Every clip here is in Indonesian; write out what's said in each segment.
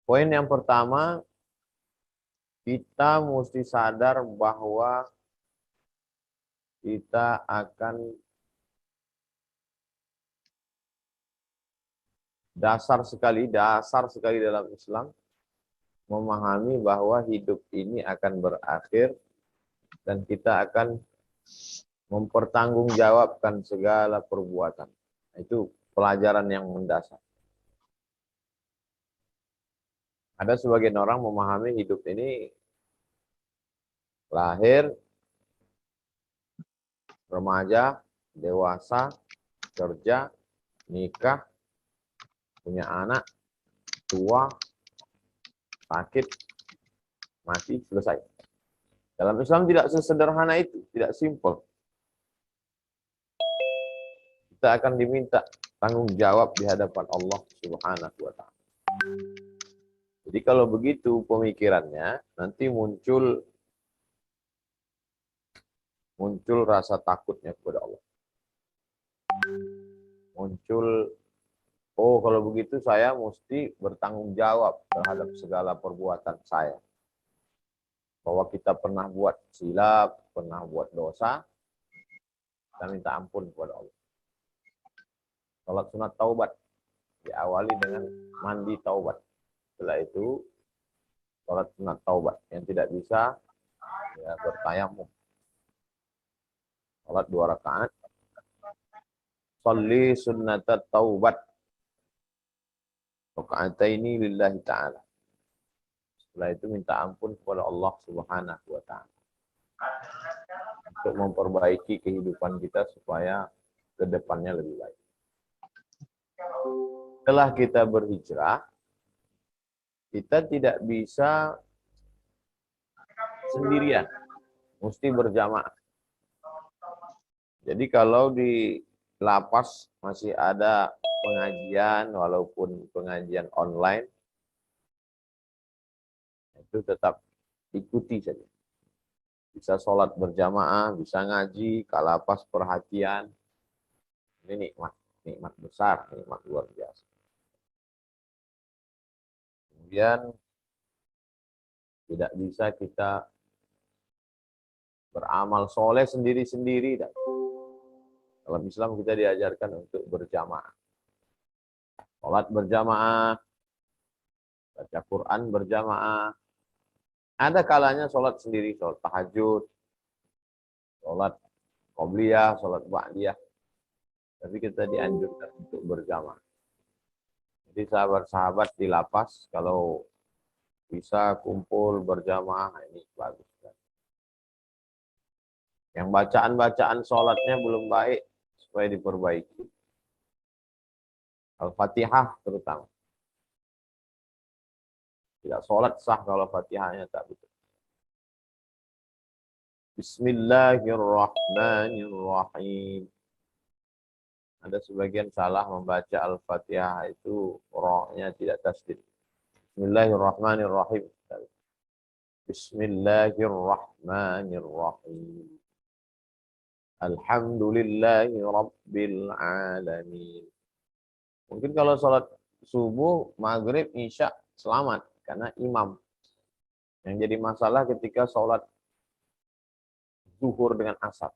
Poin yang pertama, kita mesti sadar bahwa kita akan dasar sekali dalam Islam memahami bahwa hidup ini akan berakhir dan kita akan mempertanggungjawabkan segala perbuatan. Itu pelajaran yang mendasar. Ada sebagian orang memahami hidup ini lahir, remaja, dewasa, kerja, nikah, punya anak, tua, sakit, mati, selesai. Dalam Islam tidak sesederhana itu, tidak simpel. Kita akan diminta tanggung jawab di hadapan Allah Subhanahu wa Ta'ala. Jadi kalau begitu pemikirannya, nanti muncul rasa takutnya kepada Allah. Muncul, oh kalau begitu saya mesti bertanggung jawab terhadap segala perbuatan saya. Bahwa kita pernah buat silap, pernah buat dosa, kita minta ampun kepada Allah. Salat sunat taubat diawali dengan mandi taubat. Setelah itu salat sunat taubat. Yang tidak bisa ya bertayamum. Salat 2 rakaat. Shalli sunnatat taubat. Raka'ataini lillahi ta'ala. Setelah itu minta ampun kepada Allah Subhanahu wa Ta'ala. Untuk memperbaiki kehidupan kita supaya ke depannya lebih baik. Setelah kita berhijrah, kita tidak bisa sendirian, mesti berjamaah. Jadi kalau di lapas masih ada pengajian, walaupun pengajian online, itu tetap ikuti saja. Bisa sholat berjamaah, bisa ngaji, kalapas perhatian. Ini nikmat besar, nikmat luar biasa. Kemudian tidak bisa kita beramal soleh sendiri-sendiri. Dalam Islam kita diajarkan untuk berjamaah. Sholat berjamaah, baca Quran berjamaah. Ada kalanya sholat sendiri, sholat tahajud, sholat qobliyah, sholat ba'diyah. Tapi kita dianjurkan untuk berjamaah. Jadi sahabat-sahabat di lapas, kalau bisa kumpul berjamaah, ini bagus. Yang bacaan-bacaan sholatnya belum baik, supaya diperbaiki. Al-Fatihah terutama. Tidak sholat sah kalau Fatihahnya tak betul. Bismillahirrahmanirrahim. Ada sebagian salah membaca Al-Fatihah itu rohnya tidak tasdid. Bismillahirrahmanirrahim. Bismillahirrahmanirrahim. Alhamdulillahi Rabbil Alamin. Mungkin kalau sholat subuh, maghrib, isya, selamat. Karena imam. Yang jadi masalah ketika sholat zuhur dengan asar.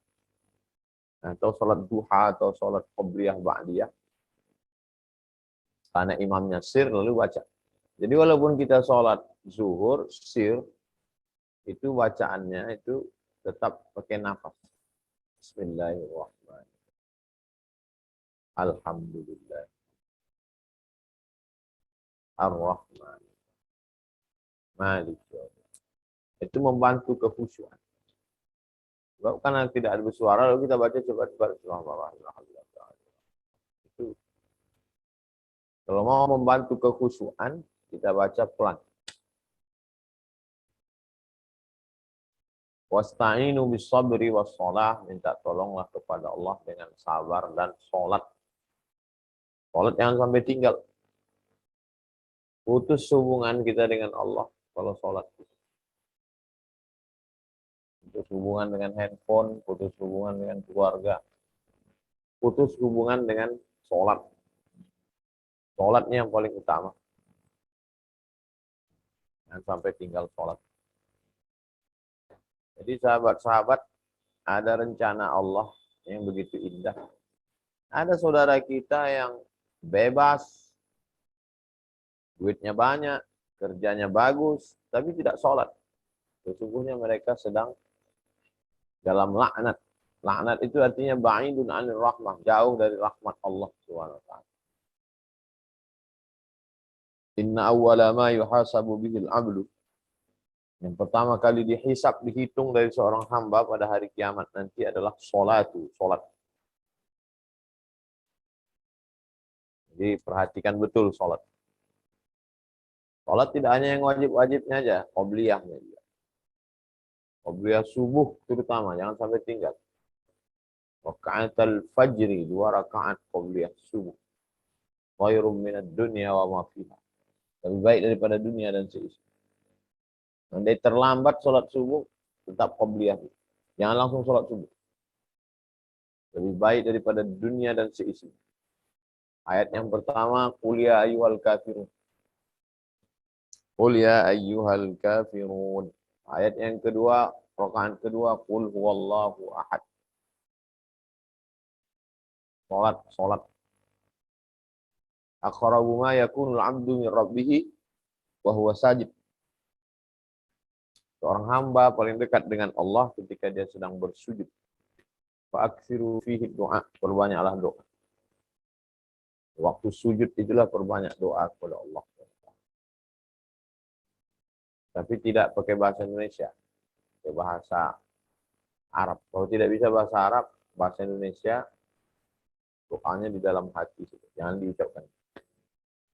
Atau sholat duha, atau sholat qobliyah, ba'diyah. Karena imamnya sir, lalu baca. Jadi walaupun kita sholat zuhur, sir, itu bacaannya itu tetap pakai nafas. Bismillahirrahmanirrahim. Alhamdulillah. Ar-Rahman. Malik. Itu membantu kekhusyuan. Sebab karena tidak ada bersuara, lalu kita baca cepat-cepat. Itu. Kalau mau membantu kekhusyuan, kita baca pelan. Wasta'inu bis-sabri was-shalah, minta tolonglah kepada Allah dengan sabar dan sholat. Sholat jangan sampai tinggal. Putus hubungan kita dengan Allah kalau sholat. Putus hubungan dengan handphone, putus hubungan dengan keluarga, putus hubungan dengan sholat. Sholatnya yang paling utama. Jangan sampai tinggal sholat. Jadi sahabat-sahabat, ada rencana Allah yang begitu indah. Ada saudara kita yang bebas, duitnya banyak, kerjanya bagus, tapi tidak sholat. Sesungguhnya mereka sedang dalam laknat. Laknat itu artinya ba'idun 'anil rahmah, jauh dari rahmat Allah Subhanahu wa taala. Inna awwala ma yuhasabu bihil 'abdu. Yang pertama kali dihisab, dihitung dari seorang hamba pada hari kiamat nanti adalah sholatu, sholat. Jadi perhatikan betul sholat. Sholat tidak hanya yang wajib-wajibnya aja, qobliyahnya juga. Qobliyah subuh terutama, jangan sampai tinggal. Raka'atul fajri, 2 rakaat qobliyah subuh. Khairum minad dunya wa ma fiha. Lebih baik daripada dunia dan seisi. Andai terlambat sholat subuh, tetap qobliyah. Jangan langsung sholat subuh. Lebih baik daripada dunia dan seisi. Ayat yang pertama, qul ya ayyuhal kafirun. Qul ya ayyuhal kafirun. Ayat yang kedua, rakaat kedua, qul huwallahu ahad. Salat. Aqrabu ma yakunul 'abdu min rabbih wa huwa sajid. Seorang hamba paling dekat dengan Allah ketika dia sedang bersujud. Fa aktsiru fihi du'a, perbanyaklah doa. Waktu sujud itulah perbanyak doa kepada Allah. Tapi tidak pakai bahasa Indonesia, pakai bahasa Arab. Kalau tidak bisa bahasa Arab, bahasa Indonesia, doanya di dalam hati. Jangan diucapkan.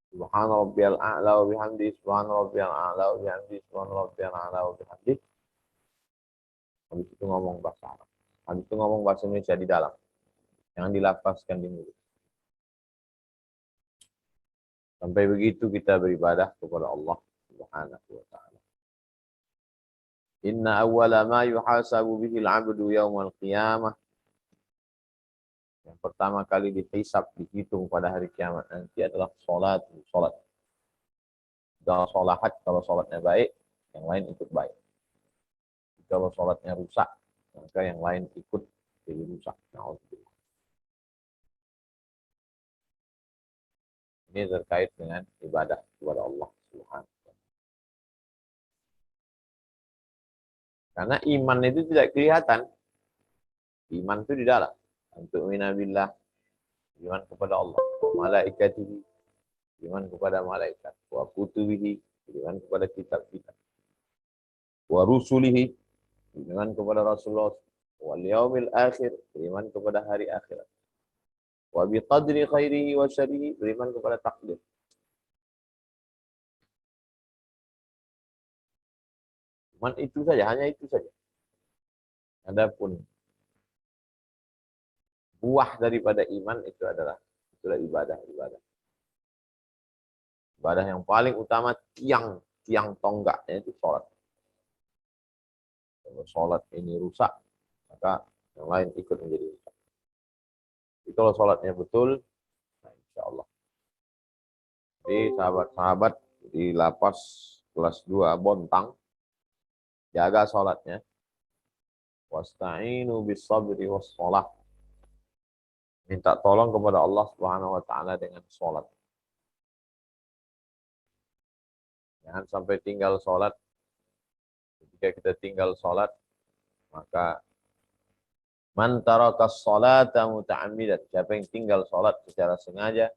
Subhana rabbiyal a'la wa bihamdi, subhana rabbiyal a'la wa bihamdi, subhana rabbiyal a'la wa bihamdi. Habis itu ngomong bahasa Arab. Habis itu ngomong bahasa Indonesia di dalam. Jangan dilafazkan di mulut. Sampai begitu kita beribadah kepada Allah Subhanahu wa ta'ala. Inna awwala ma yuhasabu bihil 'abdu yaumal qiyamah. Yang pertama kali dihisab, dihitung pada hari kiamat nanti adalah sholat. Kalau sholahat, kalau sholatnya baik, yang lain ikut baik. Kalau sholatnya rusak, maka yang lain ikut jadi rusak. Ini terkait dengan ibadah kepada Allah Subhanahu wa ta'ala. Karena iman itu tidak kelihatan. Iman itu di dalam. Untuk minabillah, iman kepada Allah, malaikatihi, iman kepada malaikat, wa kutubihi, iman kepada kitab-kitab, wa rusulihi, iman kepada Rasulullah, wal yaumil akhir, iman kepada hari akhirat, wa biqadri khairihi wa syarrihi, beriman kepada takdir. Iman itu saja, hanya itu saja. Adapun buah daripada iman itu adalah ibadah. Ibadah yang paling utama, tiang tonggaknya itu sholat. Kalau sholat ini rusak, maka yang lain ikut menjadi rusak. Jadi kalau sholatnya betul, nah insya Allah. Jadi sahabat-sahabat di lapas kelas 2 Bontang, jaga sholatnya. Wasta'inu bis sabri was sholat. Minta tolong kepada Allah Subhanahu wa ta'ala dengan sholat. Jangan sampai tinggal sholat. Ketika kita tinggal sholat, maka man tarakas sholata muta'ammidan, siapa yang tinggal sholat secara sengaja,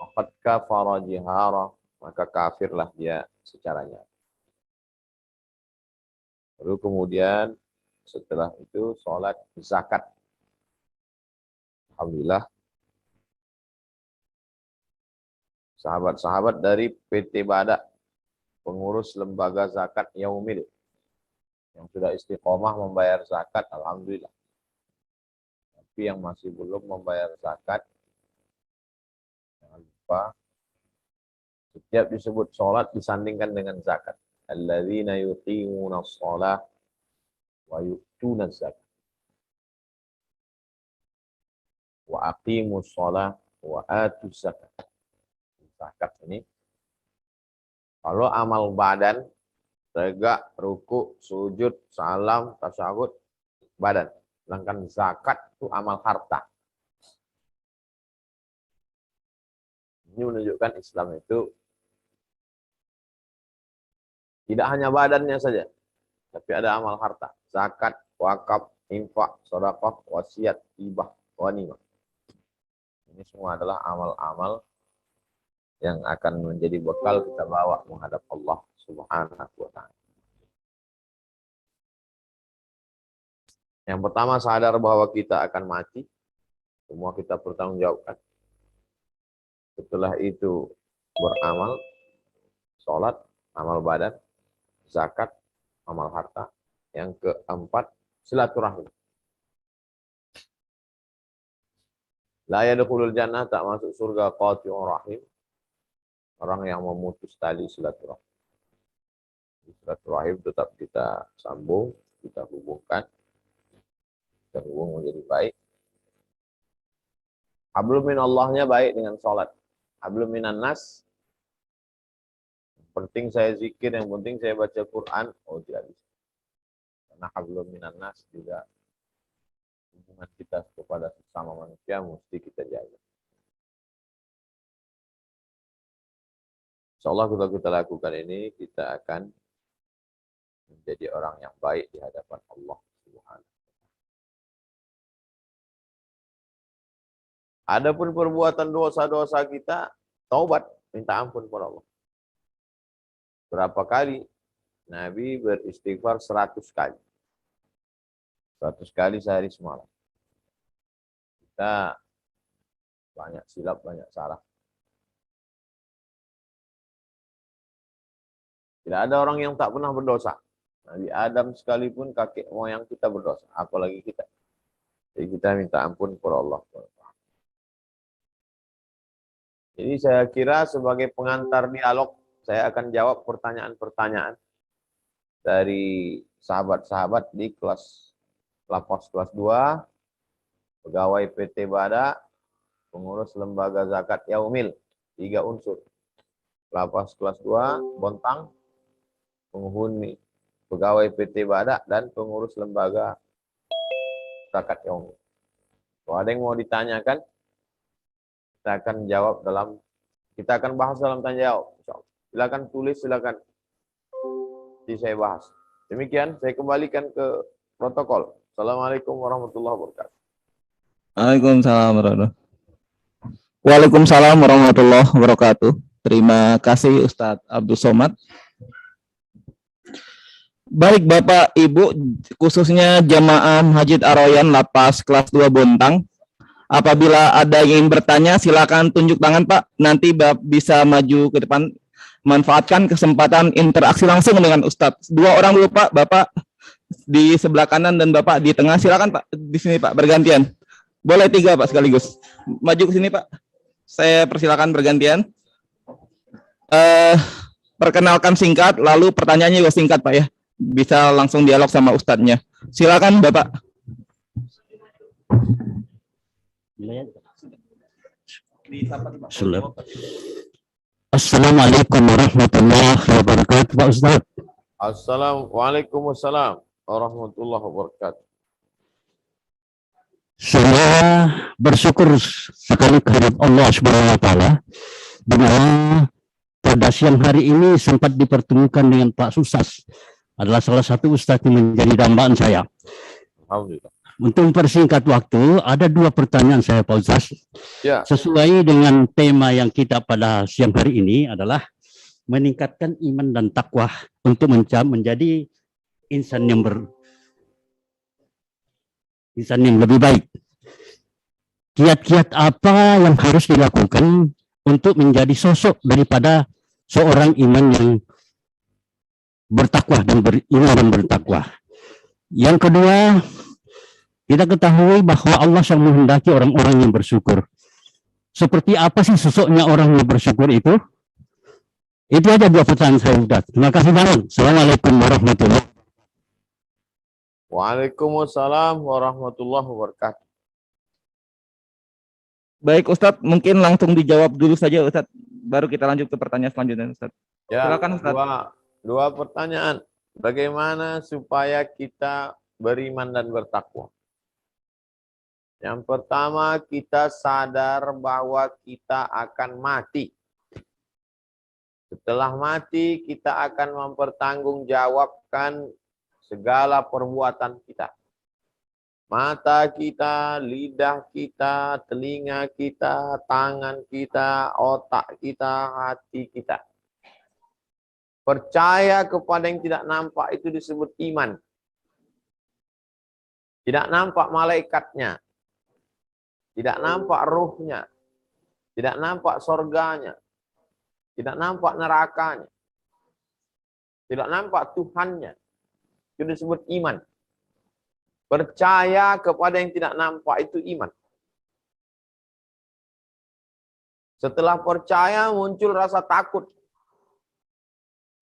faqad kafara jihara, maka kafirlah dia secara nyata. Lalu kemudian setelah itu sholat zakat. Alhamdulillah, sahabat-sahabat dari PT Badak, pengurus lembaga zakat Yaumil, yang sudah istiqomah membayar zakat, alhamdulillah. Tapi yang masih belum membayar zakat, jangan lupa setiap disebut sholat disandingkan dengan zakat. Alladzina yuqimuna shalah wa yu'tuna zakat. Wa aqimus shalah wa atuz zakat. Zakat ini Kalau amal badan, tegak, ruku, sujud, salam, tasyahud, badan. Sedangkan zakat itu amal harta. Ini menunjukkan Islam itu tidak hanya badannya saja, tapi ada amal harta. Zakat, wakaf, infak, sedekah, wasiat, hibah, ghanimah. Ini semua adalah amal-amal yang akan menjadi bekal kita bawa menghadap Allah Subhanahu wa ta'ala. Yang pertama, sadar bahwa kita akan mati. Semua kita bertanggungjawabkan. Setelah itu beramal, sholat, amal badan, zakat, amal harta. Yang keempat, silaturahim. La yadkhulul jannah, tak masuk surga qati'ur rahim. Orang yang memutus tali silaturahim. Silaturahim tetap kita sambung, kita hubungkan. Kita hubung menjadi baik. Hablum minallahnya baik dengan sholat. Hablum minan nas. Yang penting saya zikir, yang penting saya baca Quran. Oh, tidak bisa. Karena hablum minan nas juga hubungan kita kepada sesama manusia mesti kita jaga. Insyaallah kalau kita lakukan ini, kita akan menjadi orang yang baik di hadapan Allah Subhanahu. Adapun perbuatan dosa-dosa kita, taubat, minta ampun kepada Allah. Berapa kali Nabi beristighfar? 100 kali. 100 kali sehari semalam. Kita banyak silap, banyak salah. Tidak ada orang yang tak pernah berdosa. Nabi Adam sekalipun kakek moyang kita berdosa, apalagi kita. Jadi kita minta ampun kepada Allah. Jadi saya kira sebagai pengantar dialog, saya akan jawab pertanyaan-pertanyaan dari sahabat-sahabat di kelas Lapas kelas 2, pegawai PT Bada, pengurus lembaga zakat Yaumil, 3 unsur. Lapas kelas 2, Bontang, penghuni pegawai PT Bada, dan pengurus lembaga zakat Yaumil. Kalau ada yang mau ditanyakan, kita akan bahas dalam tanya jawab. Silakan tulis, silakan. Nanti saya bahas. Demikian, saya kembalikan ke protokol. Assalamualaikum warahmatullahi wabarakatuh. Waalaikumsalam warahmatullahi wabarakatuh. Terima kasih Ustadz Abdul Somad. Baik Bapak Ibu, khususnya jamaah Masjid Ar-Rayyan Lapas kelas 2 Bontang. Apabila ada yang ingin bertanya, silakan tunjuk tangan Pak. Nanti bisa maju ke depan. Manfaatkan kesempatan interaksi langsung dengan Ustadz. 2 orang dulu Pak, Bapak di sebelah kanan dan Bapak di tengah. Silakan Pak, di sini Pak, bergantian. Boleh 3 Pak sekaligus. Maju ke sini Pak. Saya persilakan bergantian. Perkenalkan singkat, lalu pertanyaannya juga singkat Pak ya. Bisa langsung dialog sama Ustadznya. Silakan Bapak. Assalamualaikum warahmatullahi wabarakatuh, Pak Ustadz. Waalaikumsalam warahmatullahi wabarakatuh. Saya bersyukur sekali kehadirat Allah Subhanahu wa taala di mana pada siang hari ini sempat dipertemukan dengan Pak Susas, adalah salah satu ustadz yang menjadi dambaan saya. Alhamdulillah. Untuk mempersingkat waktu, ada 2 pertanyaan saya Pak Ustadz. Ya. Sesuai dengan tema yang kita pada siang hari ini adalah meningkatkan iman dan takwa untuk menjadi insan yang lebih baik. Kiat-kiat apa yang harus dilakukan untuk menjadi sosok daripada seorang iman yang bertakwa dan beriman dan bertakwa. Yang kedua, kita ketahui bahwa Allah sangat menghendaki orang-orang yang bersyukur. Seperti apa sih sosoknya orang yang bersyukur itu? Itu aja 2 pertanyaan saya sudah. Terima kasih banyak. Assalamualaikum warahmatullahi wabarakatuh. Waalaikumsalam warahmatullahi wabarakatuh. Baik Ustadz, mungkin langsung dijawab dulu saja Ustadz. Baru kita lanjut ke pertanyaan selanjutnya Ustadz. Ya, Silakan Ustaz. dua pertanyaan. Bagaimana supaya kita beriman dan bertakwa? Yang pertama, kita sadar bahwa kita akan mati. Setelah mati, kita akan mempertanggungjawabkan segala perbuatan kita. Mata kita, lidah kita, telinga kita, tangan kita, otak kita, hati kita. Percaya kepada yang tidak nampak itu disebut iman. Tidak nampak malaikatnya. Tidak nampak ruhnya. Tidak nampak sorganya. Tidak nampak nerakanya. Tidak nampak Tuhannya. Itu disebut iman. Percaya kepada yang tidak nampak itu iman. Setelah percaya muncul rasa takut.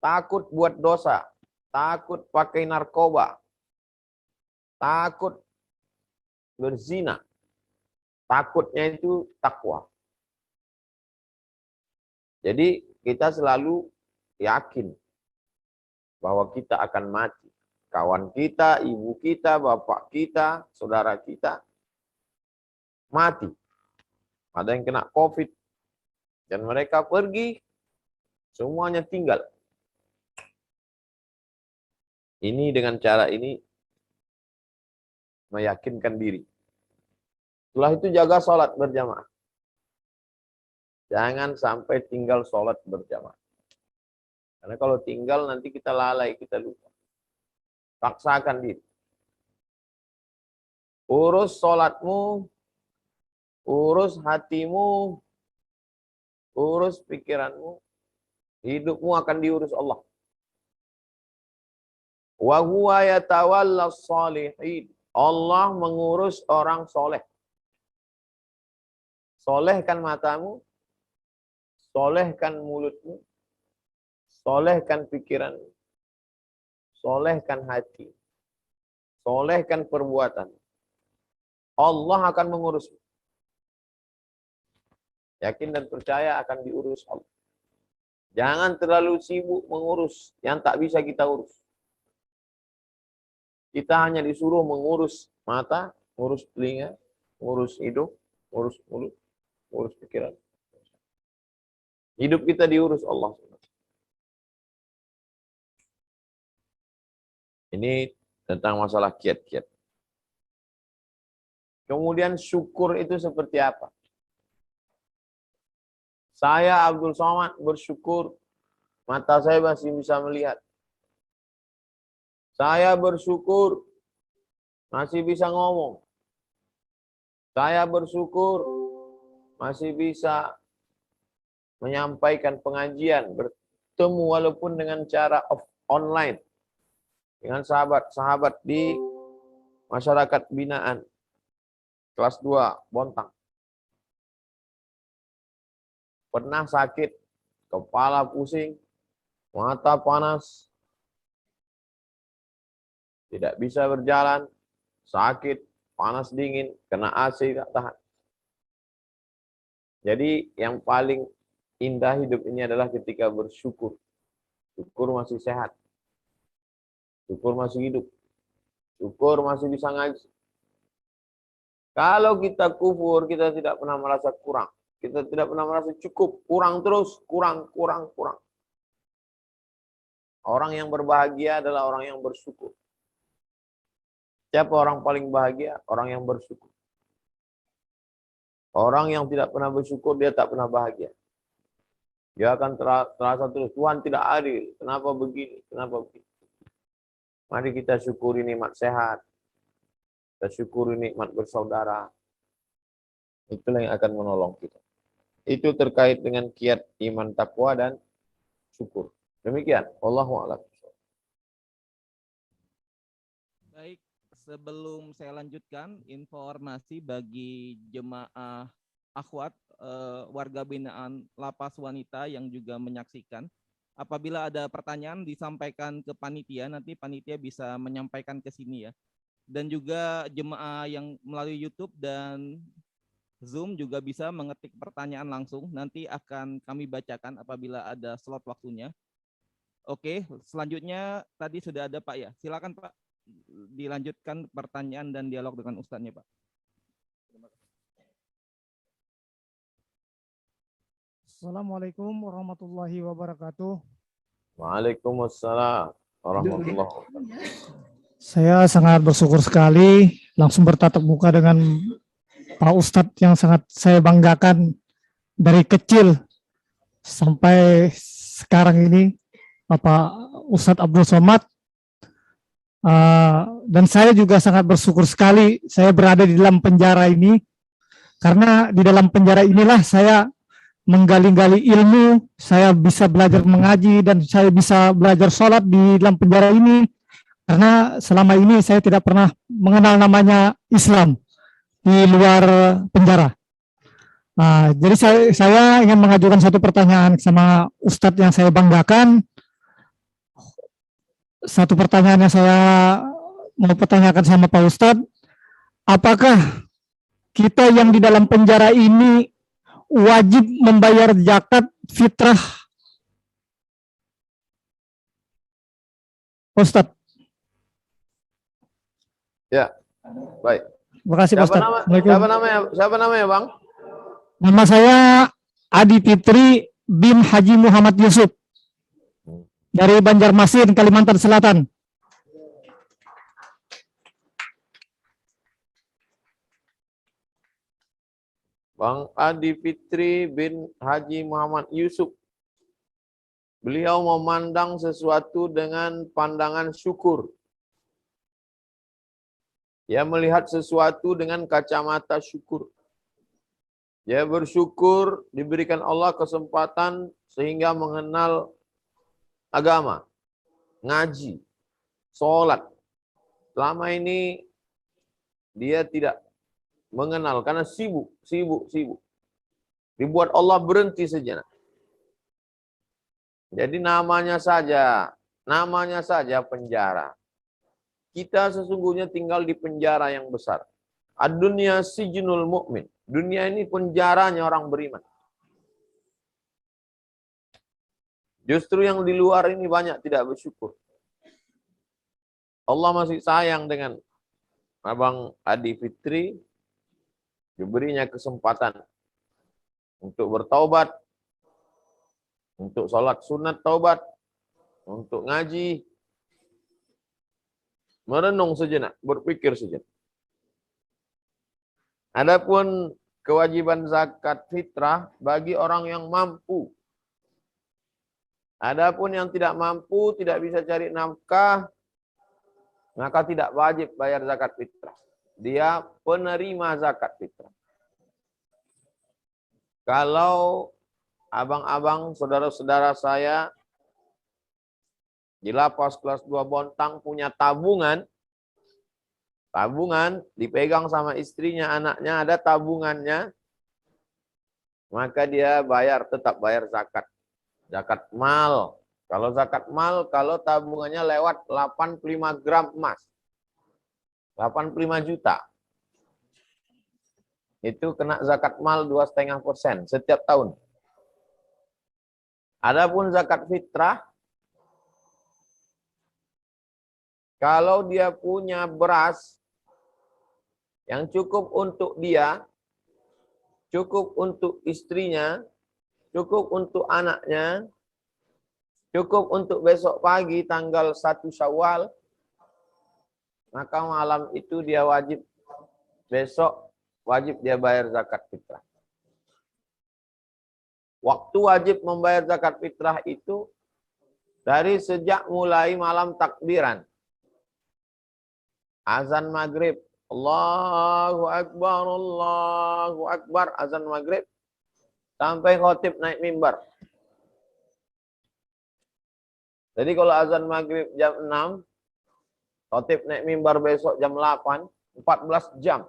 Takut buat dosa. Takut pakai narkoba. Takut berzina. Takutnya itu takwa. Jadi kita selalu yakin bahwa kita akan mati. Kawan kita, ibu kita, bapak kita, saudara kita mati. Ada yang kena COVID dan mereka pergi, semuanya tinggal. Ini dengan cara ini meyakinkan diri. Setelah itu jaga sholat berjamaah. Jangan sampai tinggal sholat berjamaah. Karena kalau tinggal nanti kita lalai, kita lupa. Paksakan diri. Urus sholatmu, urus hatimu, urus pikiranmu. Hidupmu akan diurus Allah. Wa huwa yatawallas shalihin. Allah mengurus orang soleh. Solehkan matamu, solehkan mulutmu, solehkan pikiranmu, solehkan hati, solehkan perbuatan. Allah akan mengurus. Yakin dan percaya akan diurus Allah. Jangan terlalu sibuk mengurus yang tak bisa kita urus. Kita hanya disuruh mengurus mata, mengurus telinga, mengurus hidung, mengurus mulut, mengurus pikiran. Hidup kita diurus Allah. Ini tentang masalah kiat-kiat. Kemudian syukur itu seperti apa? Saya Abdul Somad bersyukur mata saya masih bisa melihat. Saya bersyukur masih bisa ngomong. Saya bersyukur masih bisa menyampaikan pengajian, bertemu walaupun dengan cara online dengan sahabat-sahabat di masyarakat binaan kelas 2 Bontang. Pernah sakit, kepala pusing, mata panas, tidak bisa berjalan, sakit, panas dingin, kena AC tak tahan. Jadi yang paling indah hidup ini adalah ketika bersyukur. Syukur masih sehat. Syukur masih hidup. Syukur masih bisa ngaji. Kalau kita kufur, kita tidak pernah merasa kurang. Kita tidak pernah merasa cukup. Kurang terus, kurang. Orang yang berbahagia adalah orang yang bersyukur. Siapa orang paling bahagia? Orang yang bersyukur. Orang yang tidak pernah bersyukur, dia tak pernah bahagia. Dia akan terasa terus, Tuhan tidak adil. Kenapa begini? Kenapa begitu? Mari kita syukuri nikmat sehat. Kita syukuri nikmat bersaudara. Itulah yang akan menolong kita. Itu terkait dengan kiat iman takwa dan syukur. Demikian. Wallahu a'lam. Baik, sebelum saya lanjutkan, informasi bagi jemaah akhwat warga binaan Lapas Wanita yang juga menyaksikan. Apabila ada pertanyaan disampaikan ke panitia, nanti panitia bisa menyampaikan ke sini ya. Dan juga jemaah yang melalui YouTube dan Zoom juga bisa mengetik pertanyaan langsung. Nanti akan kami bacakan apabila ada slot waktunya. Oke, selanjutnya tadi sudah ada Pak ya. Silakan Pak, dilanjutkan pertanyaan dan dialog dengan Ustadznya Pak. Assalamualaikum warahmatullahi wabarakatuh. Waalaikumsalam warahmatullahi wabarakatuh. Saya sangat bersyukur sekali langsung bertatap muka dengan Pak Ustadz yang sangat saya banggakan dari kecil sampai sekarang ini, Bapak Ustadz Abdul Somad. Dan saya juga sangat bersyukur sekali saya berada di dalam penjara ini, karena di dalam penjara inilah saya menggali-gali ilmu, saya bisa belajar mengaji, dan saya bisa belajar sholat di dalam penjara ini, karena selama ini saya tidak pernah mengenal namanya Islam di luar penjara. Jadi saya ingin mengajukan satu pertanyaan sama Ustadz yang saya banggakan. Satu pertanyaan yang saya mau pertanyakan sama Pak Ustadz, apakah kita yang di dalam penjara ini wajib membayar zakat fitrah? Ustadz. Ya, baik. Terima kasih Pak Ustadz. Siapa namanya, Bang? Nama saya Adi Fitri bin Haji Muhammad Yusuf dari Banjarmasin, Kalimantan Selatan. Bang Adi Fitri bin Haji Muhammad Yusuf. Beliau memandang sesuatu dengan pandangan syukur. Dia melihat sesuatu dengan kacamata syukur. Dia bersyukur diberikan Allah kesempatan sehingga mengenal agama, ngaji, sholat. Selama ini dia tidak mengenal karena sibuk. Dibuat Allah berhenti sejenak. Jadi namanya saja penjara. Kita sesungguhnya tinggal di penjara yang besar. Ad-dunya sijnul mu'min. Dunia ini penjaranya orang beriman. Justru yang di luar ini banyak tidak bersyukur. Allah masih sayang dengan Abang Adi Fitri, diberinya kesempatan untuk bertaubat, untuk sholat sunat taubat, untuk ngaji, merenung sejenak, berpikir sejenak. Adapun kewajiban zakat fitrah bagi orang yang mampu. Adapun yang tidak mampu, tidak bisa cari nafkah, maka tidak wajib bayar zakat fitrah. Dia penerima zakat fitrah. Kalau abang-abang, saudara-saudara saya di lapas kelas 2 Bontang punya tabungan dipegang sama istrinya, anaknya, ada tabungannya, maka dia tetap bayar zakat. Zakat mal. Kalau zakat mal, kalau tabungannya lewat 85 gram emas. 85 juta. Itu kena zakat mal 2,5% setiap tahun. Adapun zakat fitrah, kalau dia punya beras yang cukup untuk dia, cukup untuk istrinya, cukup untuk anaknya, cukup untuk besok pagi tanggal 1 Syawal, maka malam itu dia wajib dia bayar zakat fitrah. Waktu wajib membayar zakat fitrah itu dari sejak mulai malam takbiran. Azan maghrib, Allahu Akbar, azan maghrib, sampai khotib naik mimbar. Jadi kalau azan maghrib jam 6, khotib naik mimbar besok jam 8, 14 jam.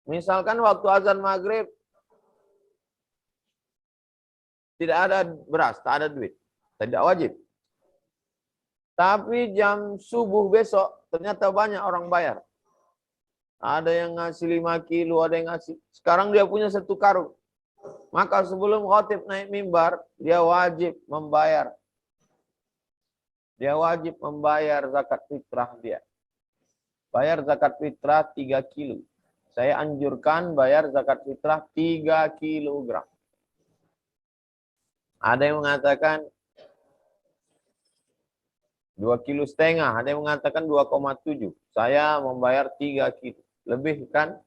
Misalkan waktu azan maghrib tidak ada beras, tak ada duit, tidak wajib. Tapi jam subuh besok ternyata banyak orang bayar. Ada yang ngasih 5 kilo, ada yang ngasih. Sekarang dia punya 1 karung. Maka sebelum khotib naik mimbar, dia wajib membayar dia wajib membayar zakat fitrah dia. Bayar zakat fitrah 3 kilo. Saya anjurkan bayar zakat fitrah 3 kilogram. Ada yang mengatakan 2,5 kilo, ada yang mengatakan 2,7. Saya membayar 3 kilo. Lebih kan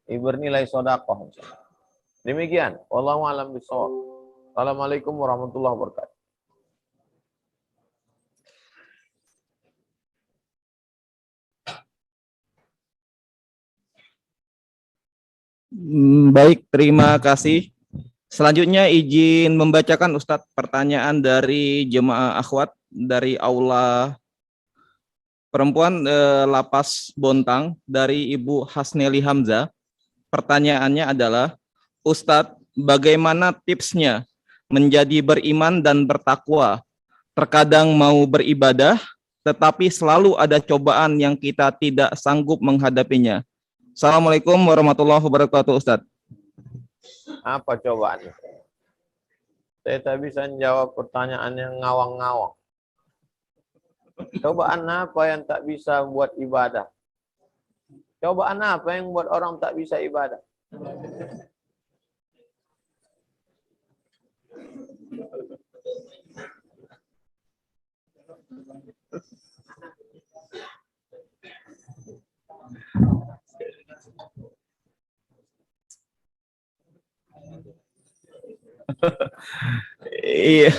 bernilai sedekah. Demikian. Wallahu a'lam bishawab. Assalamualaikum warahmatullahi wabarakatuh. Baik, terima kasih. Selanjutnya izin membacakan Ustadz pertanyaan dari jemaah akhwat dari aula perempuan Lapas Bontang dari Ibu Hasneli Hamzah. Pertanyaannya adalah, Ustadz, bagaimana tipsnya menjadi beriman dan bertakwa? Terkadang mau beribadah, tetapi selalu ada cobaan yang kita tidak sanggup menghadapinya. Assalamualaikum warahmatullahi wabarakatuh, Ustadz. Apa cobaannya? Saya tak bisa menjawab pertanyaan yang ngawang-ngawang. Cobaan apa yang tak bisa buat ibadah? Cobaan apa yang buat orang tak bisa ibadah? Iya.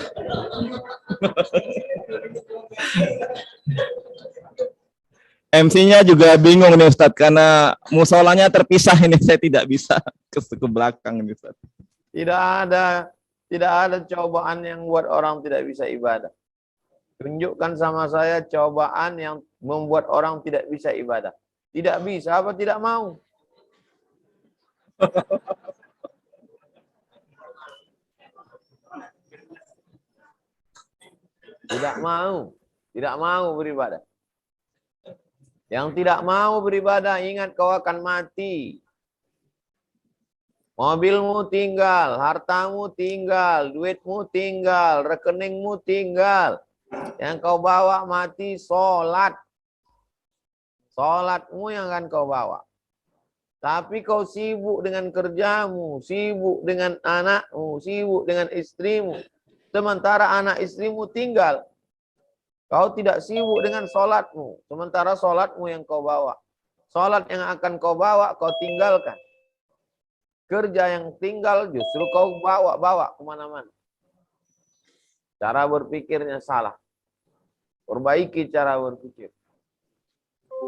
MC-nya juga bingung nih Ustadz, karena musolanya terpisah ini, saya tidak bisa ke belakang ini Ustadz. Tidak ada cobaan yang buat orang tidak bisa ibadah. Tunjukkan sama saya cobaan yang membuat orang tidak bisa ibadah. Tidak bisa apa tidak mau? Tidak mau beribadah. Yang tidak mau beribadah, ingat kau akan mati. Mobilmu tinggal, hartamu tinggal, duitmu tinggal, rekeningmu tinggal. Yang kau bawa mati sholat. Sholatmu yang akan kau bawa. Tapi kau sibuk dengan kerjamu, sibuk dengan anakmu, sibuk dengan istrimu. Sementara anak istrimu tinggal. Kau tidak sibuk dengan sholatmu. Sementara sholatmu yang kau bawa. Sholat yang akan kau bawa, kau tinggalkan. Kerja yang tinggal justru kau bawa kemana-mana. Cara berpikirnya salah. Perbaiki cara berpikir.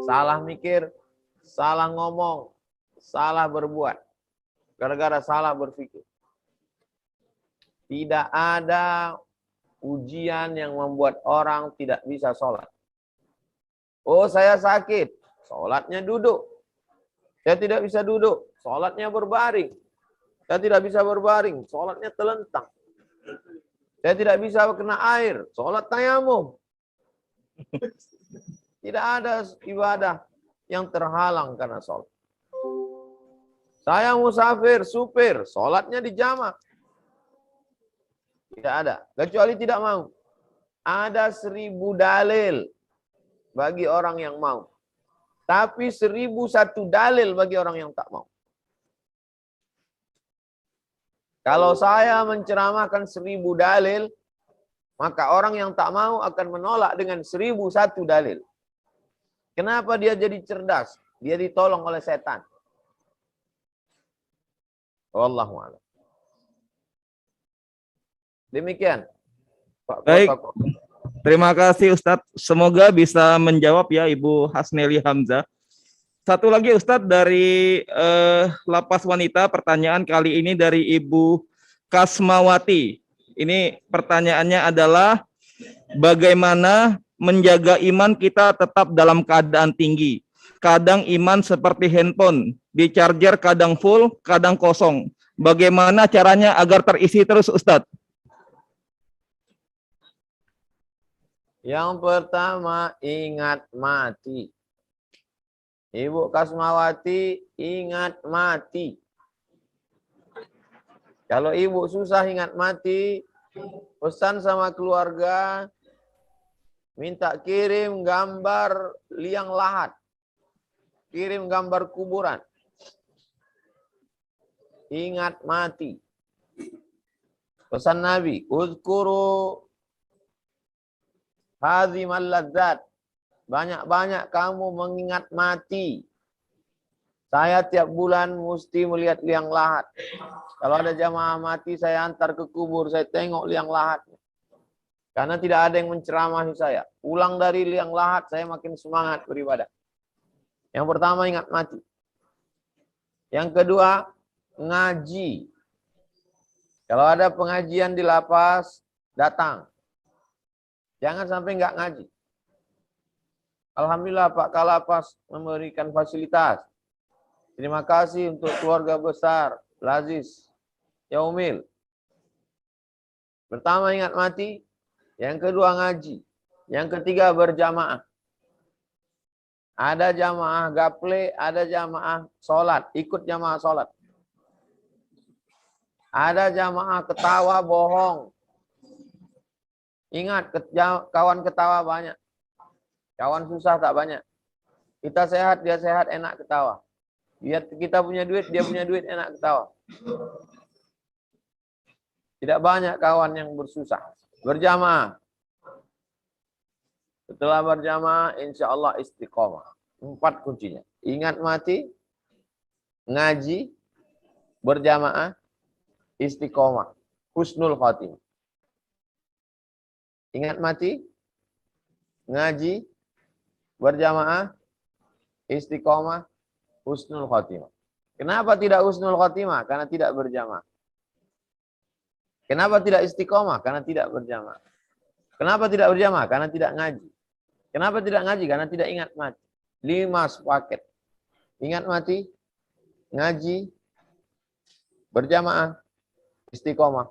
Salah mikir, salah ngomong, salah berbuat. Gara-gara salah berpikir. Tidak ada ujian yang membuat orang tidak bisa sholat. Oh, saya sakit, sholatnya duduk. Saya tidak bisa duduk, sholatnya berbaring. Saya tidak bisa berbaring, sholatnya telentang. Saya tidak bisa kena air, sholat tayamum. Tidak ada ibadah yang terhalang karena sholat. Saya musafir, supir, sholatnya dijamak. Tidak ada, kecuali tidak mau. Ada 1000 dalil bagi orang yang mau. Tapi 1001 dalil bagi orang yang tak mau. Kalau saya menceramahkan 1000 dalil, maka orang yang tak mau akan menolak dengan 1001 dalil. Kenapa dia jadi cerdas? Dia ditolong oleh setan. Wallahu a'lam. Demikian. Pak Baik. Protokol. Terima kasih Ustadz. Semoga bisa menjawab ya Ibu Hasneli Hamzah. Satu lagi Ustadz dari Lapas Wanita, pertanyaan kali ini dari Ibu Kasmawati. Ini pertanyaannya adalah, bagaimana menjaga iman kita tetap dalam keadaan tinggi? Kadang iman seperti handphone, di charger kadang full, kadang kosong. Bagaimana caranya agar terisi terus Ustadz? Yang pertama, ingat mati. Ibu Kasmawati, ingat mati. Kalau ibu susah ingat mati, pesan sama keluarga, minta kirim gambar liang lahat, kirim gambar kuburan. Ingat mati. Pesan Nabi, uzkuru hazimal ladzat. Banyak-banyak kamu mengingat mati. Saya tiap bulan mesti melihat liang lahat. Kalau ada jamaah mati, saya antar ke kubur, saya tengok liang lahatnya. Karena tidak ada yang menceramahi saya. Pulang dari liang lahat, saya makin semangat beribadah. Yang pertama, ingat mati. Yang kedua, ngaji. Kalau ada pengajian di lapas, datang. Jangan sampai nggak ngaji. Alhamdulillah Pak Kalapas memberikan fasilitas. Terima kasih untuk keluarga besar, Lazis, Yaumil. Pertama ingat mati, yang kedua ngaji, yang ketiga berjamaah. Ada jamaah gaple, ada jamaah sholat, ikut jamaah sholat. Ada jamaah ketawa bohong. Ingat, kawan ketawa banyak. Kawan susah tak banyak. Kita sehat, dia sehat, enak ketawa. Kita punya duit, dia punya duit, enak ketawa. Tidak banyak kawan yang bersusah. Berjamaah. Setelah berjamaah, insya Allah istiqomah. 4 kuncinya. Ingat mati, ngaji, berjamaah, istiqomah, husnul khatimah. Ingat mati, ngaji, berjamaah, istiqomah, husnul khatimah. Kenapa tidak husnul khatimah? Karena tidak berjamaah. Kenapa tidak istiqomah? Karena tidak berjamaah. Kenapa tidak berjamaah? Karena tidak ngaji. Kenapa tidak ngaji? Karena tidak ingat mati. 5 sepaket. Ingat mati, ngaji, berjamaah, istiqomah,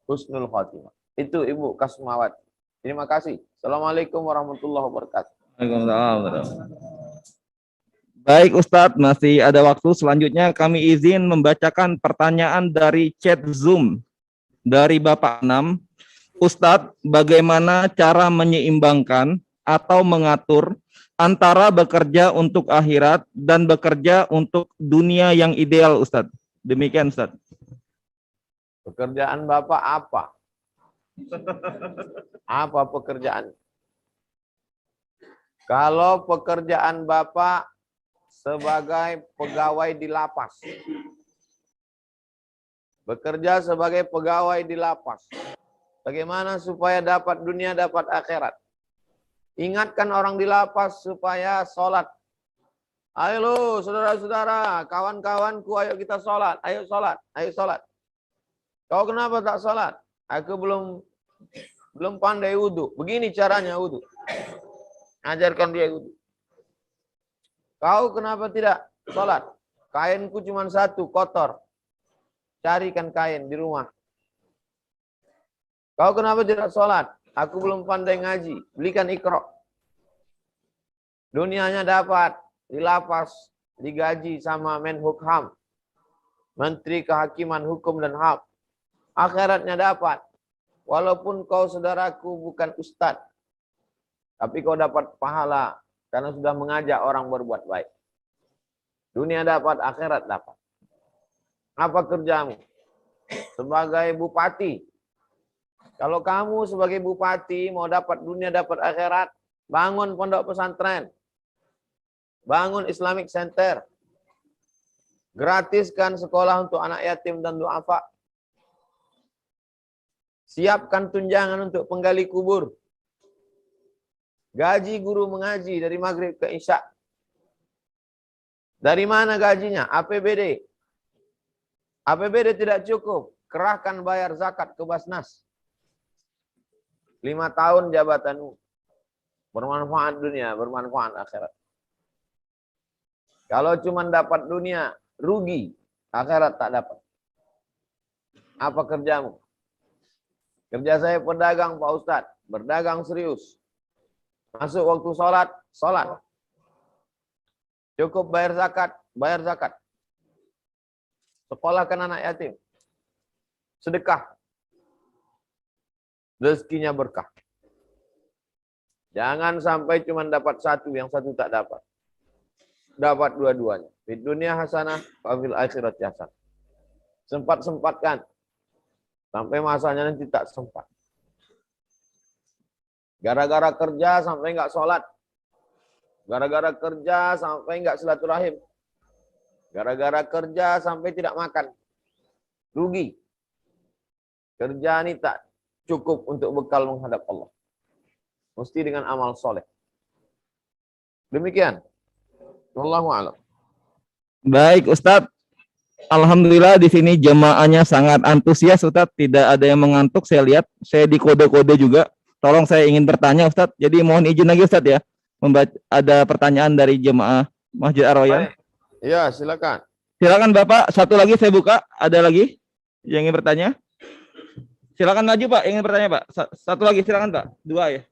husnul khatimah. Itu Ibu Kasmawati. Terima kasih. Assalamualaikum warahmatullahi wabarakatuh. Waalaikumsalam. Baik Ustadz, masih ada waktu. Selanjutnya kami izin membacakan pertanyaan dari chat Zoom dari Bapak Anam. Ustadz, bagaimana cara menyeimbangkan atau mengatur antara bekerja untuk akhirat dan bekerja untuk dunia yang ideal, Ustadz? Demikian, Ustadz. Pekerjaan Bapak apa? Apa pekerjaan? Kalau pekerjaan Bapak sebagai pegawai di lapas. Bekerja sebagai pegawai di lapas. Bagaimana supaya dapat dunia, dapat akhirat? Ingatkan orang di lapas supaya sholat. Ayo lu, saudara-saudara, kawan-kawanku, ayo kita sholat. Ayo sholat, ayo sholat. Kau kenapa tak sholat? Aku belum pandai wudhu. Begini caranya wudhu. Ajarkan dia wudhu. Kau kenapa tidak sholat? Kainku cuma 1, kotor. Carikan kain di rumah. Kau kenapa tidak sholat? Aku belum pandai ngaji. Belikan Iqra. Dunianya dapat. Di lapas. Digaji sama Menhukham. Menteri Kehakiman Hukum dan HAM. Akhiratnya dapat. Walaupun kau saudaraku bukan ustadz. Tapi kau dapat pahala. Karena sudah mengajak orang berbuat baik. Dunia dapat, akhirat dapat. Apa kerjamu? Sebagai bupati. Kalau kamu sebagai bupati mau dapat dunia, dapat akhirat, bangun pondok pesantren. Bangun Islamic Center. Gratiskan sekolah untuk anak yatim dan duafa. Siapkan tunjangan untuk penggali kubur. Gaji guru mengaji dari maghrib ke isya. Dari mana gajinya? APBD. APBD tidak cukup. Kerahkan bayar zakat ke Basnas. 5 tahun jabatanmu. Bermanfaat dunia, bermanfaat akhirat. Kalau cuma dapat dunia, rugi. Akhirat tak dapat. Apa kerjamu? Kerja saya pedagang Pak Ustadz. Berdagang serius. Masuk waktu sholat, sholat. Cukup bayar zakat, bayar zakat. Sekolahkan anak yatim. Sedekah. Rezekinya berkah. Jangan sampai cuma dapat satu, yang satu tak dapat. Dapat dua-duanya. Di dunia hasanah, wa fil akhirat hasanah. Sempat-sempatkan. Sampai masanya nanti tak sempat. Gara-gara kerja sampai enggak sholat. Gara-gara kerja sampai enggak silaturahim. Gara-gara kerja sampai tidak makan. Rugi. Kerja ini tak cukup untuk bekal menghadap Allah. Mesti dengan amal soleh. Demikian. Wallahu a'lam. Baik, Ustadz. Alhamdulillah di sini jemaahnya sangat antusias, Ustadz. Tidak ada yang mengantuk, saya lihat. Saya di kode-kode juga. Tolong, saya ingin bertanya, Ustadz. Jadi mohon izin lagi, Ustadz ya. Ada pertanyaan dari jemaah Masjid Ar-Royan. Ya, silakan. Silakan Bapak. Satu lagi saya buka. Ada lagi yang ingin bertanya? Silakan maju, Pak. Ingin bertanya, Pak. Satu lagi, silakan, Pak. Dua ya.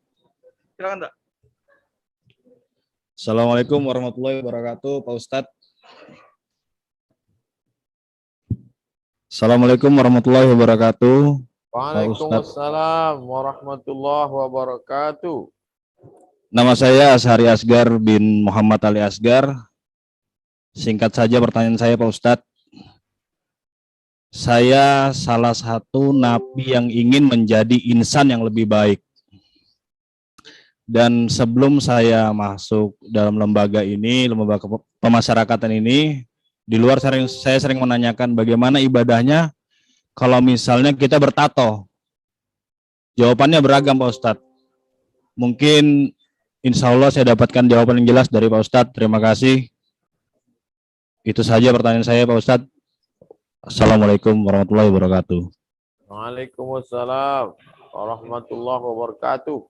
Silakan, Pak. Assalamualaikum warahmatullahi wabarakatuh, Pak Ustadz. Assalamualaikum warahmatullahi wabarakatuh. Waalaikumsalam warahmatullahi wabarakatuh. Nama saya Ashari Asgar bin Muhammad Ali Asgar. Singkat saja pertanyaan saya, Pak Ustadz. Saya salah satu nabi yang ingin menjadi insan yang lebih baik. Dan sebelum saya masuk dalam lembaga ini, lembaga pemasyarakatan ini, di luar saya sering menanyakan bagaimana ibadahnya kalau misalnya kita bertato. Jawabannya beragam, Pak Ustadz. Mungkin insya Allah saya dapatkan jawaban yang jelas dari Pak Ustadz. Terima kasih. Itu saja pertanyaan saya, Pak Ustadz. Assalamualaikum warahmatullahi wabarakatuh. Waalaikumsalam warahmatullahi wabarakatuh.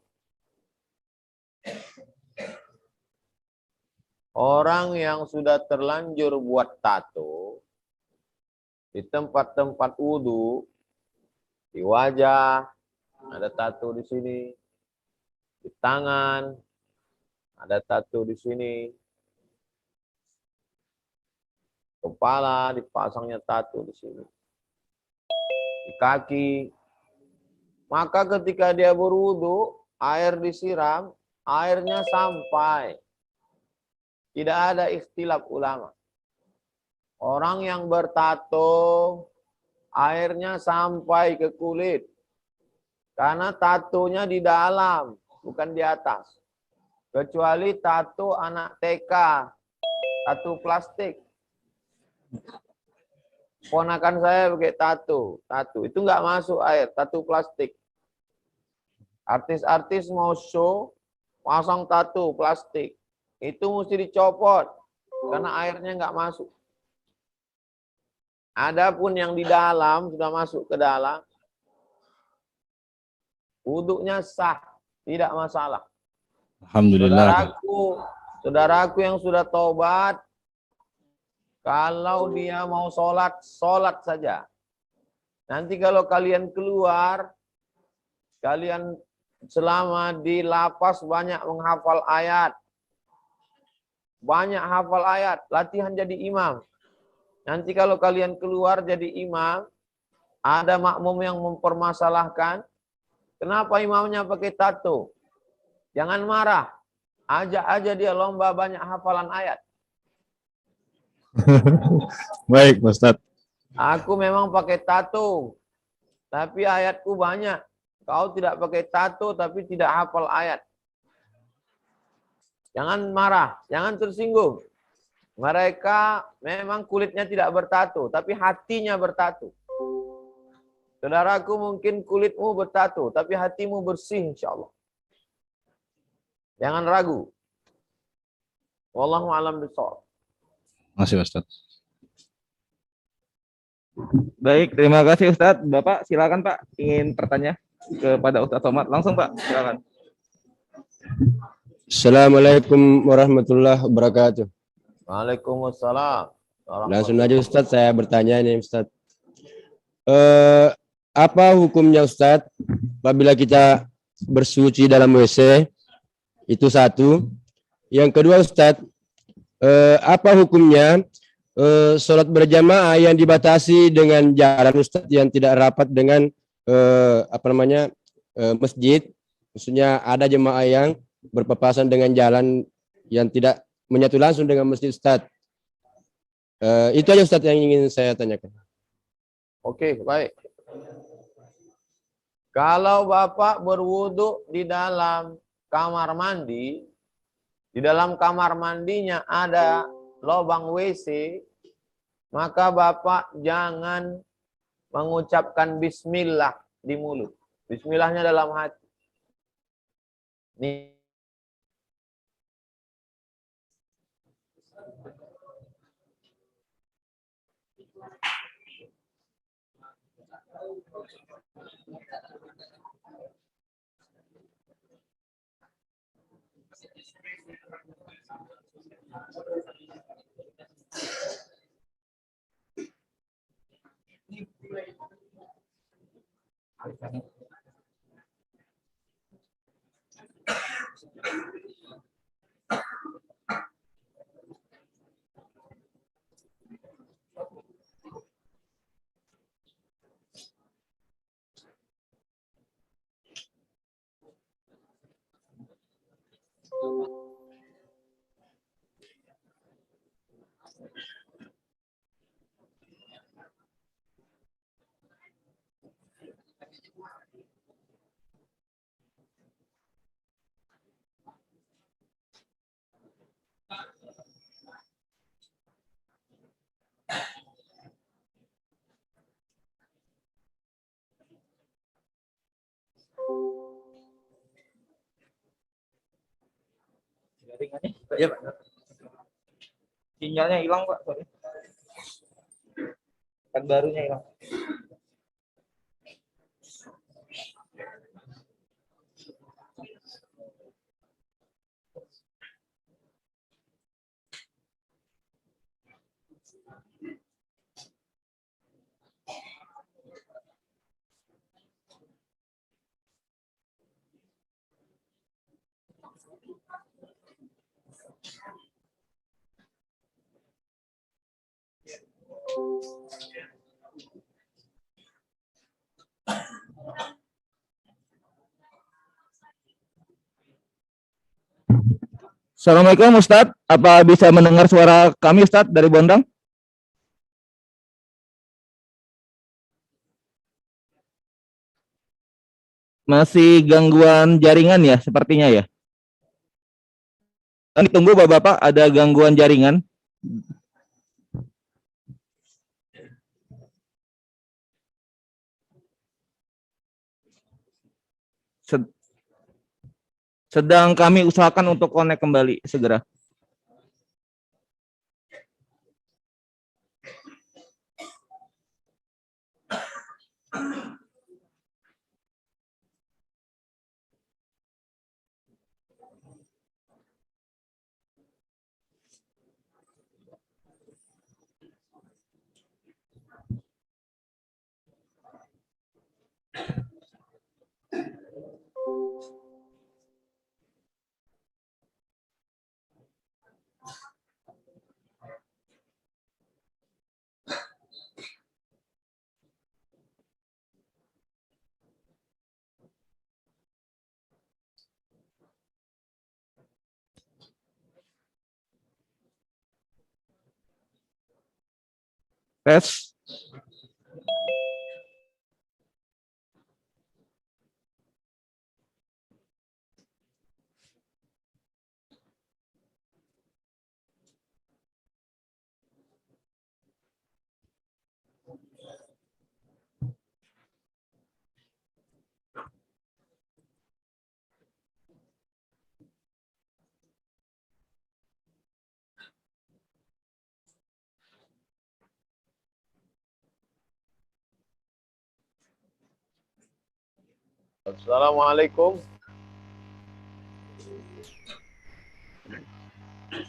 Orang yang sudah terlanjur buat tato di tempat-tempat wudu, di wajah ada tato di sini, di tangan ada tato di sini, kepala dipasangnya tato di sini, di kaki. Maka ketika dia berwudu, air disiram, airnya sampai. Tidak ada ikhtilaf ulama. Orang yang bertato, airnya sampai ke kulit. Karena tatonya di dalam, bukan di atas. Kecuali tato anak TK, tato plastik. Ponakan saya pakai tato. Itu nggak masuk air, tato plastik. Artis-artis mau show, pasang tato plastik. Itu mesti dicopot karena airnya nggak masuk. Adapun yang di dalam sudah masuk ke dalam, wuduknya sah, tidak masalah. Alhamdulillah. Saudaraku yang sudah taubat, kalau dia mau sholat, sholat saja. Nanti kalau kalian keluar, kalian selama di lapas banyak menghafal ayat. Banyak hafal ayat, latihan jadi imam. Nanti kalau kalian keluar jadi imam, ada makmum yang mempermasalahkan, kenapa imamnya pakai tato? Jangan marah, ajak aja dia lomba banyak hafalan ayat. Baik, Pak Ustadz. Aku memang pakai tato, tapi ayatku banyak. Kau tidak pakai tato, tapi tidak hafal ayat. Jangan marah, jangan tersinggung. Mereka memang kulitnya tidak bertato, tapi hatinya bertato. Saudaraku, mungkin kulitmu bertato, tapi hatimu bersih insya Allah. Jangan ragu. Wallahu a'lam bishawab. Masih, Ustaz. Baik, terima kasih Ustadz. Bapak silakan Pak, ingin bertanya kepada Ustadz Somad. Langsung Pak, silakan. Assalamualaikum warahmatullahi wabarakatuh. Waalaikumsalam. Langsung aja Ustadz, saya bertanya ini Ustadz. Apa hukumnya Ustadz apabila kita bersuci dalam WC? Itu satu. Yang kedua Ustadz, apa hukumnya sholat berjamaah yang dibatasi dengan jalan Ustadz yang tidak rapat dengan masjid? Maksudnya ada jemaah yang berpapasan dengan jalan yang tidak menyatu langsung dengan masjid Ustaz. Itu aja Ustaz yang ingin saya tanyakan. Oke, baik. Kalau Bapak berwudu di dalam kamar mandi, di dalam kamar mandinya ada lubang WC, maka Bapak jangan mengucapkan bismillah di mulut. Bismillahnya dalam hati. Nih. Ya, Pak. Sinyalnya hilang, Pak. Sorry. Kan barunya hilang. Assalamualaikum Ustadz, apa bisa mendengar suara kami Ustadz dari Bondang? Masih gangguan jaringan ya sepertinya ya. Kami tunggu Bapak-Bapak, ada gangguan jaringan. Sedang kami usahakan untuk connect kembali segera. Tes. Assalamualaikum.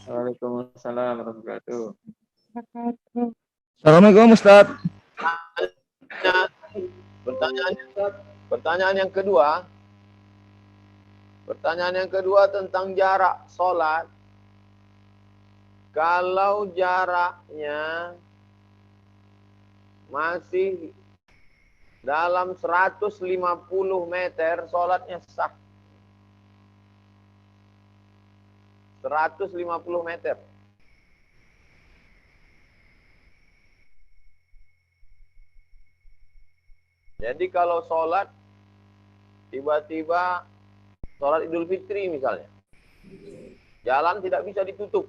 Waalaikumsalam warahmatullahi wabarakatuh. Assalamualaikum Ustadz. Pertanyaan yang kedua. Pertanyaan yang kedua tentang jarak sholat. Kalau jaraknya masih dalam 150 meter, sholatnya sah. 150 meter. Jadi kalau sholat, tiba-tiba sholat Idul Fitri misalnya, jalan tidak bisa ditutup,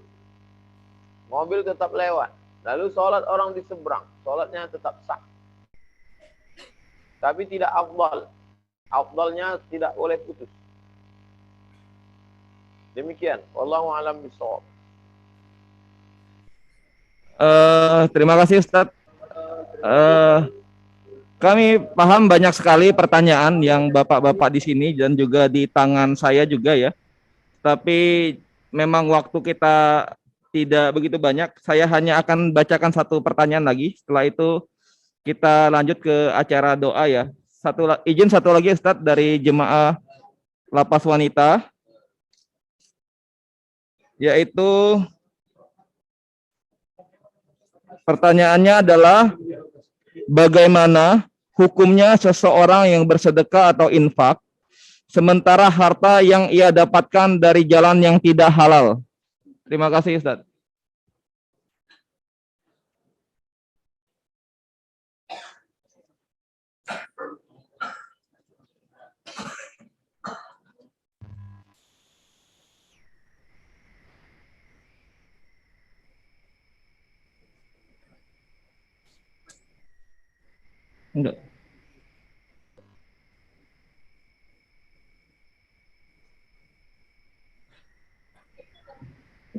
mobil tetap lewat, lalu sholat orang di seberang, sholatnya tetap sah. Tapi tidak afdal, afdalnya tidak boleh putus. Demikian, wallahu a'lam bishawab. Terima kasih Ustadz. Kami paham banyak sekali pertanyaan yang bapak-bapak di sini dan juga di tangan saya juga ya. Tapi memang waktu kita tidak begitu banyak. Saya hanya akan bacakan satu pertanyaan lagi. Setelah itu kita lanjut ke acara doa ya. Izin satu lagi Ustadz dari jemaah Lapas Wanita. Yaitu pertanyaannya adalah bagaimana hukumnya seseorang yang bersedekah atau infak sementara harta yang ia dapatkan dari jalan yang tidak halal. Terima kasih Ustaz. Enggak.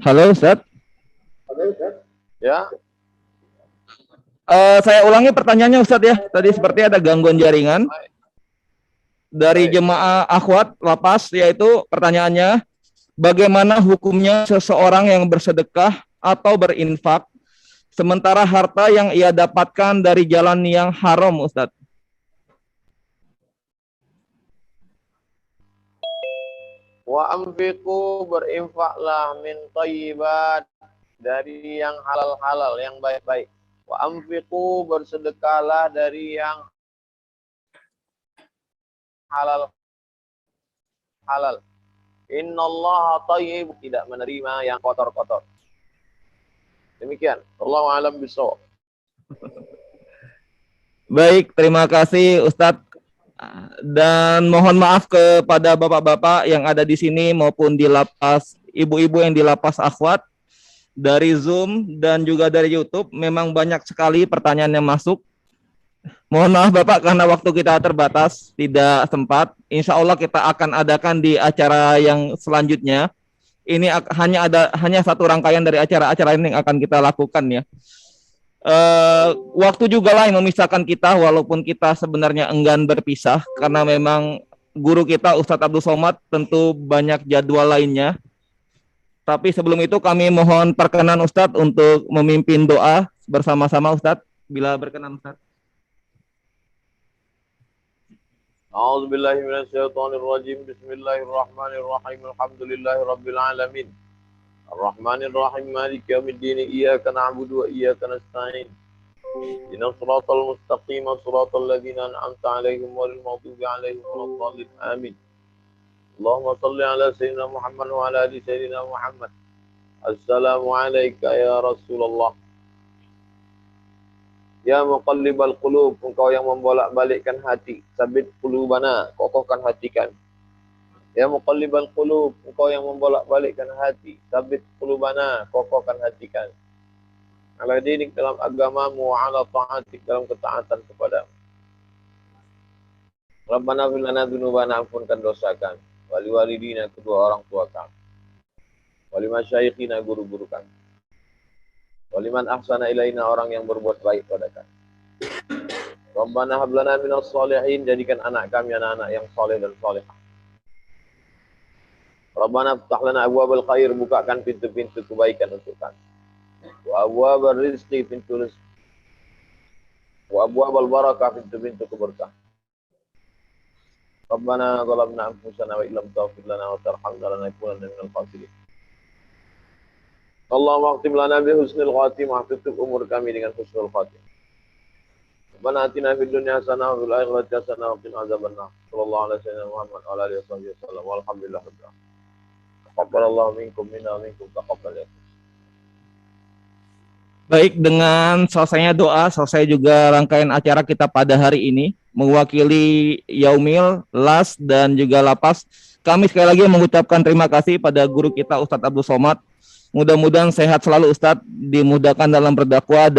Halo Ustaz. Ya, Saya ulangi pertanyaannya Ustaz ya. Tadi seperti ada gangguan jaringan. Dari jemaah akhwat lapas, yaitu pertanyaannya, bagaimana hukumnya seseorang yang bersedekah atau berinfak sementara harta yang ia dapatkan dari jalan yang haram, Ustaz? wa anfiqu, berinfaklah min thayyibat, dari yang halal-halal, yang baik-baik. Wa anfiqu, bersedekahlah dari yang halal. Innallaha thayyib, tidak menerima yang kotor-kotor. Demikian. Wallahu a'lam bishawab. Baik, terima kasih Ustadz. Dan mohon maaf kepada bapak-bapak yang ada di sini maupun di lapas, ibu-ibu yang di lapas akhwat, dari Zoom dan juga dari YouTube. Memang banyak sekali pertanyaan yang masuk. Mohon maaf Bapak karena waktu kita terbatas, tidak sempat. Insya Allah kita akan adakan di acara yang selanjutnya. Ini hanya satu rangkaian dari acara-acara ini yang akan kita lakukan ya. Waktu juga lah yang memisahkan kita, walaupun kita sebenarnya enggan berpisah karena memang guru kita Ustadz Abdul Somad tentu banyak jadwal lainnya. Tapi sebelum itu kami mohon perkenan Ustadz untuk memimpin doa bersama-sama Ustadz, bila berkenan Ustadz. A'udzubillahi minasyaitonirrajim. Bismillahirrahmanirrahim. Alhamdulillahirabbil alamin. Ar-Rahmanir-Rahim. Maliki yaumiddin. Iyyaka na'budu wa iyyaka nasta'in. Ihdinas siratal mustaqim, siratal ladzina an'amta 'alaihim ghairil maghdubi 'alaihim waladdallin. Amin. Allahumma shalli ala sayyidina Muhammad wa ala ali sayyidina Muhammad. Assalamu alayka ya Rasulullah. Ya muqallibal qulub, engkau yang membolak-balikkan hati, sabit qulubana, kokohkan hati kami. Ya muqallibal qulub, engkau yang membolak-balikkan hati, sabit qulubana, kokohkan hati kami. Ala dinik, dalam agamamu, wa ala ta'atik, dalam ketaatan kepadamu. Rabbana fir lana dzunubana, ampunkan dosa kami. Wali walidina, kedua orang tua kami. Wali masyayikhina, guru-guru kami. Waliman ahsana ilaina, orang yang berbuat baik pada kami. Rabbana hablana minas sholihin, jadikan anak kami anak-anak yang soleh dan solehah. Rabbana ftah lana abwabal khair, bukakan pintu-pintu kebaikan untuk kami. Wa abwabal rizqi, pintu rezeki. Wa abwabal barakah, pintu-pintu keberkah. Rabbana zalamna anfusana wa illam taghfir lana wa tarhamna lanakunanna minal khasirin. Allahumma akhtim lana bi husnil khatimah, tutup umur kami dengan husnul khatimah. Rabbana atina fid dunya hasanah wa fil akhirati hasanah wa qina adzabannar. Sallallahu alaihi wasallam Muhammad wa alihi wasallam. Walhamdulillah rabbil alamin. Taqabbalallahu minkum minna wa minkum taqabbal ya. Baik, dengan selesainya doa, selesai juga rangkaian acara kita pada hari ini. Mewakili Yaumil, LAS, dan juga Lapas, kami sekali lagi mengucapkan terima kasih pada guru kita Ustadz Abdul Somad. Mudah-mudahan sehat selalu Ustadz, dimudahkan dalam berdakwah.